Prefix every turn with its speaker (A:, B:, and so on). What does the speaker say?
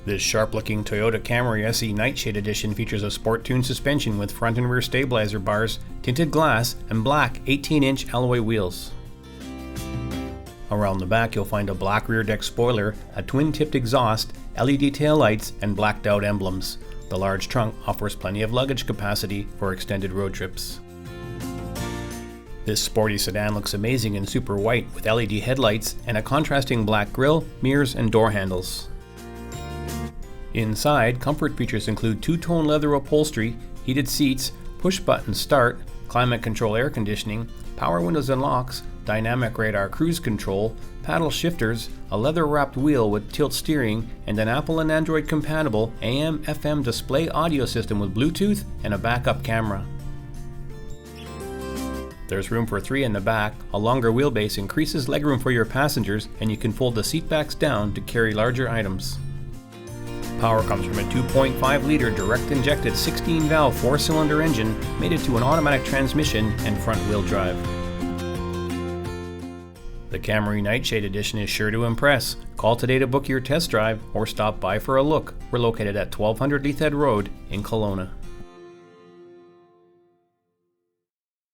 A: This sharp-looking Toyota Camry SE Nightshade Edition features a sport-tuned suspension with front and rear stabilizer bars, tinted glass, and black 18-inch alloy wheels. Around the back you'll find a black rear deck spoiler, a twin-tipped exhaust, LED taillights, and blacked-out emblems. The large trunk offers plenty of luggage capacity for extended road trips. This sporty sedan looks amazing in super white with LED headlights and a contrasting black grille, mirrors, and door handles. Inside, comfort features include two-tone leather upholstery, heated seats, push-button start, climate control air conditioning, power windows and locks, dynamic radar cruise control, paddle shifters, a leather-wrapped wheel with tilt steering, and an Apple and Android compatible AM/FM display audio system with Bluetooth and a backup camera. There's room for 3 in the back. A longer wheelbase increases legroom for your passengers, and you can fold the seatbacks down to carry larger items. Power comes from a 2.5-liter direct-injected 16-valve 4-cylinder engine mated to an automatic transmission and front-wheel drive. The Camry Nightshade Edition is sure to impress. Call today to book your test drive or stop by for a look. We're located at 1200 Litre Road in Kelowna.